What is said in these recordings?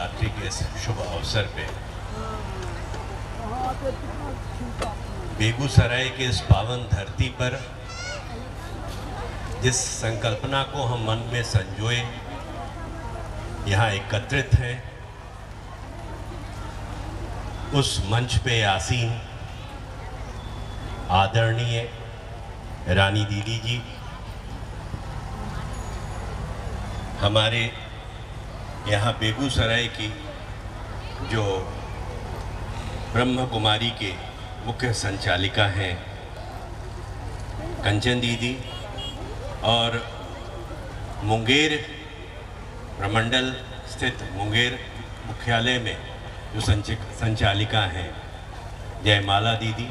महाशिवरात्रि के इस शुभ अवसर पे बेगूसराय के इस पावन धरती पर जिस संकल्पना को हम मन में संजोए यहाँ एकत्रित हैं, उस मंच पे आसीन आदरणीय रानी दीदी जी, हमारे यहाँ बेगूसराय की जो ब्रह्म कुमारी के मुख्य संचालिका हैं कंचन दीदी, और मुंगेर प्रमंडल स्थित मुंगेर मुख्यालय में जो संचालिका हैं जयमाला दीदी,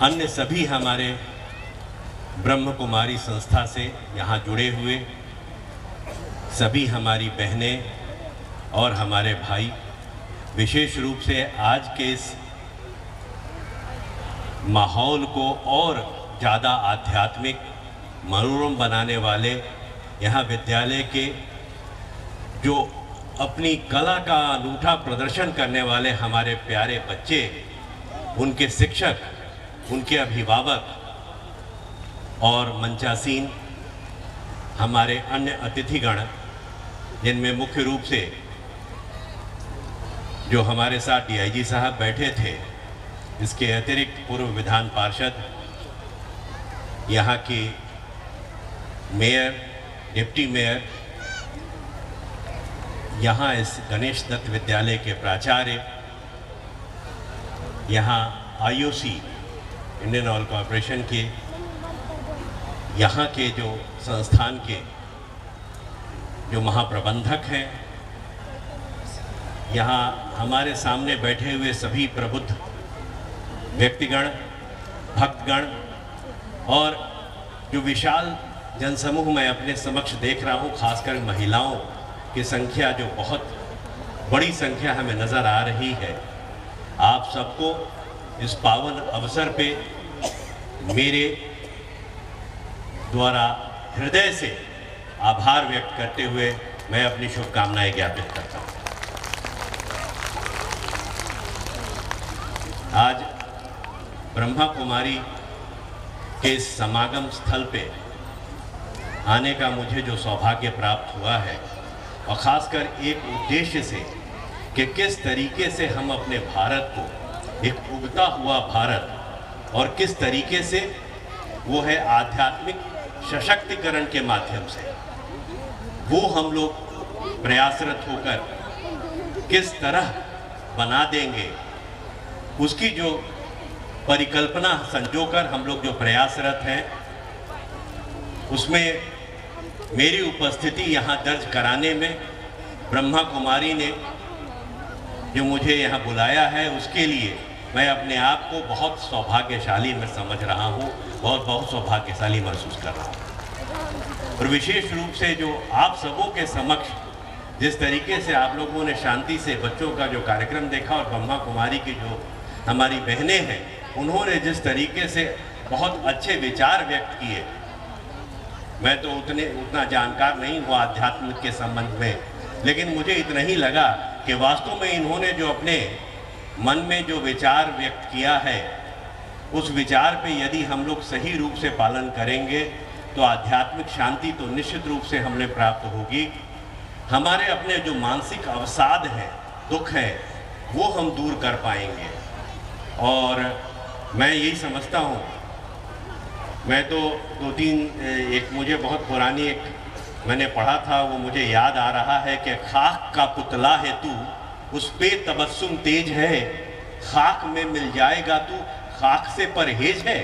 अन्य सभी हमारे ब्रह्म कुमारी संस्था से यहाँ जुड़े हुए सभी हमारी बहनें और हमारे भाई, विशेष रूप से आज के इस माहौल को और ज़्यादा आध्यात्मिक मनोरम बनाने वाले यहाँ विद्यालय के जो अपनी कला का अनूठा प्रदर्शन करने वाले हमारे प्यारे बच्चे, उनके शिक्षक, उनके अभिभावक और मंचासीन हमारे अन्य अतिथिगण, जिनमें मुख्य रूप से जो हमारे साथ डीआईजी साहब बैठे थे, इसके अतिरिक्त पूर्व विधान पार्षद, यहाँ के मेयर, डिप्टी मेयर, यहाँ इस गणेश दत्त विद्यालय के प्राचार्य, यहाँ आईओसी इंडियन ऑयल कॉरपोरेशन के यहाँ के जो संस्थान के जो महाप्रबंधक हैं, यहाँ हमारे सामने बैठे हुए सभी प्रबुद्ध व्यक्तिगण, भक्तगण और जो विशाल जनसमूह मैं अपने समक्ष देख रहा हूँ, खासकर महिलाओं की संख्या जो बहुत बड़ी संख्या हमें नज़र आ रही है। आप सबको इस पावन अवसर पे मेरे द्वारा हृदय से आभार व्यक्त करते हुए मैं अपनी शुभकामनाएं ज्ञापित करता हूँ। आज ब्रह्मा कुमारी के इस समागम स्थल पे आने का मुझे जो सौभाग्य प्राप्त हुआ है, और ख़ासकर एक उद्देश्य से कि किस तरीके से हम अपने भारत को, एक उगता हुआ भारत, और किस तरीके से वो है आध्यात्मिक सशक्तिकरण के माध्यम से वो हम लोग प्रयासरत होकर किस तरह बना देंगे, उसकी जो परिकल्पना संजोकर हम लोग जो प्रयासरत हैं, उसमें मेरी उपस्थिति यहाँ दर्ज कराने में ब्रह्मा कुमारी ने जो मुझे यहाँ बुलाया है, उसके लिए मैं अपने आप को बहुत सौभाग्यशाली मैं समझ रहा हूँ, बहुत सौभाग्यशाली महसूस कर रहा हूँ। और विशेष रूप से जो आप सबों के समक्ष जिस तरीके से आप लोगों ने शांति से बच्चों का जो कार्यक्रम देखा, और ब्रह्मा कुमारी की जो हमारी बहनें हैं, उन्होंने जिस तरीके से बहुत अच्छे विचार व्यक्त किए। मैं तो उतना जानकार नहीं हुआ आध्यात्म के संबंध में, लेकिन मुझे इतना ही लगा कि वास्तव में इन्होंने जो अपने मन में जो विचार व्यक्त किया है, उस विचार पे यदि हम लोग सही रूप से पालन करेंगे तो आध्यात्मिक शांति तो निश्चित रूप से हमें प्राप्त होगी। हमारे अपने जो मानसिक अवसाद हैं, दुख है, वो हम दूर कर पाएंगे। और मैं यही समझता हूँ, मैं तो एक मुझे बहुत पुरानी एक मैंने पढ़ा था, वो मुझे याद आ रहा है कि खाक का पुतला है तू, उस पे तबस्सुम तेज है, खाक में मिल जाएगा तू, खाक से परहेज है।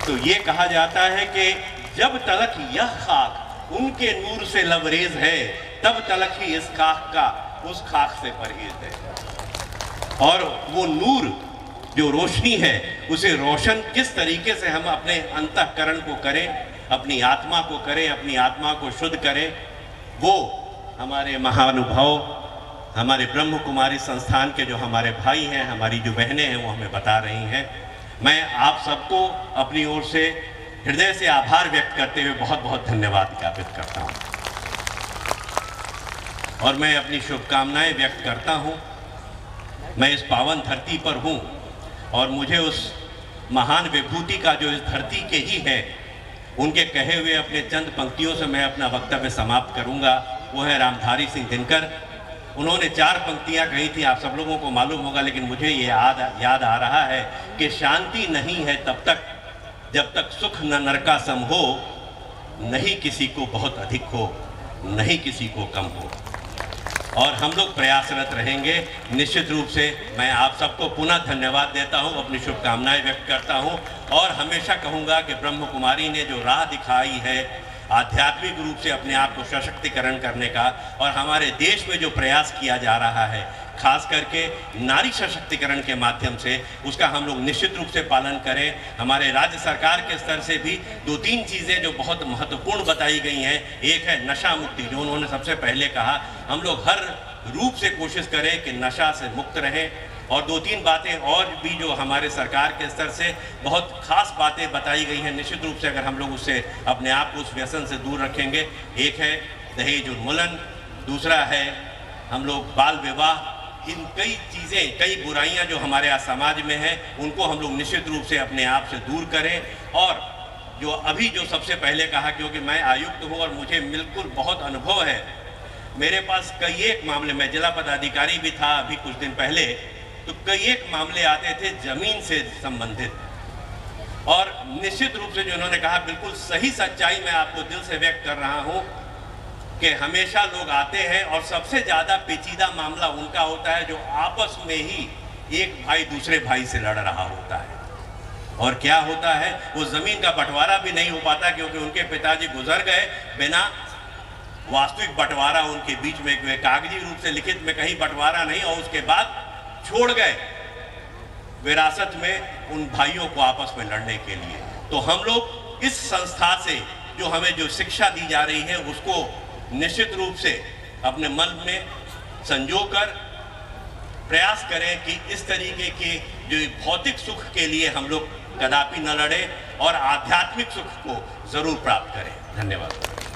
तो ये कहा जाता है कि जब तलक यह खाक उनके नूर से लबरेज है, तब तलक ही इस खाक का उस खाक से परहेज है। और वो नूर जो रोशनी है, उसे रोशन किस तरीके से हम अपने अंतःकरण को करें, अपनी आत्मा को करें, अपनी आत्मा को शुद्ध करें, वो हमारे महानुभाव, हमारे ब्रह्म कुमारी संस्थान के जो हमारे भाई हैं, हमारी जो बहनें हैं, वो हमें बता रही हैं। मैं आप सबको अपनी ओर से हृदय से आभार व्यक्त करते हुए बहुत बहुत धन्यवाद ज्ञापित करता हूँ। और मैं अपनी शुभकामनाएं व्यक्त करता हूं। मैं इस पावन धरती पर हूं और मुझे उस महान विभूति का जो इस धरती के ही है, उनके कहे हुए अपने चंद पंक्तियों से मैं अपना वक्तव्य समाप्त करूंगा। वो है रामधारी सिंह दिनकर। उन्होंने 4 पंक्तियां कही थी, आप सब लोगों को मालूम होगा, लेकिन मुझे ये याद आ रहा है कि शांति नहीं है तब तक जब तक सुख न नरका सम हो, नहीं किसी को बहुत अधिक हो, नहीं किसी को कम हो। और हम लोग प्रयासरत रहेंगे निश्चित रूप से। मैं आप सबको पुनः धन्यवाद देता हूं, अपनी शुभकामनाएं व्यक्त करता हूं और हमेशा कहूंगा कि ब्रह्म कुमारी ने जो राह दिखाई है आध्यात्मिक रूप से अपने आप को सशक्तिकरण करने का, और हमारे देश में जो प्रयास किया जा रहा है खास करके नारी सशक्तिकरण के माध्यम से, उसका हम लोग निश्चित रूप से पालन करें। हमारे राज्य सरकार के स्तर से भी 2-3 चीज़ें जो बहुत महत्वपूर्ण बताई गई हैं। एक है नशा मुक्ति, जो उन्होंने सबसे पहले कहा। हम लोग हर रूप से कोशिश करें कि नशा से मुक्त रहें। और 2-3 बातें और भी जो हमारे सरकार के स्तर से बहुत खास बातें बताई गई हैं, निश्चित रूप से अगर हम लोग उससे अपने आप को उस व्यसन से दूर रखेंगे। एक है दहेज उन्मूलन, दूसरा है हम लोग बाल विवाह। इन कई चीज़ें, कई बुराइयां जो हमारे आज समाज में हैं, उनको हम लोग निश्चित रूप से अपने आप से दूर करें। और जो अभी जो सबसे पहले कहा, क्योंकि मैं आयुक्त हूँ और मुझे बिल्कुल बहुत अनुभव है, मेरे पास कई एक मामले, मैं जिला पदाधिकारी भी था अभी कुछ दिन पहले, तो कई एक मामले आते थे जमीन से संबंधित। और निश्चित रूप से जो उन्होंने कहा, बिल्कुल सही सच्चाई मैं आपको दिल से व्यक्त कर रहा हूँ कि हमेशा लोग आते हैं और सबसे ज़्यादा पेचीदा मामला उनका होता है जो आपस में ही एक भाई दूसरे भाई से लड़ रहा होता है। और क्या होता है, वो ज़मीन का बंटवारा भी नहीं हो पाता क्योंकि उनके पिताजी गुजर गए बिना वास्तविक बंटवारा उनके बीच में, कागजी रूप से लिखित में कहीं बंटवारा नहीं, और उसके बाद छोड़ गए विरासत में उन भाइयों को आपस में लड़ने के लिए। तो हम लोग इस संस्था से जो हमें जो शिक्षा दी जा रही है, उसको निश्चित रूप से अपने मन में संजोकर प्रयास करें कि इस तरीके के जो भौतिक सुख के लिए हम लोग कदापि न लड़ें और आध्यात्मिक सुख को जरूर प्राप्त करें। धन्यवाद।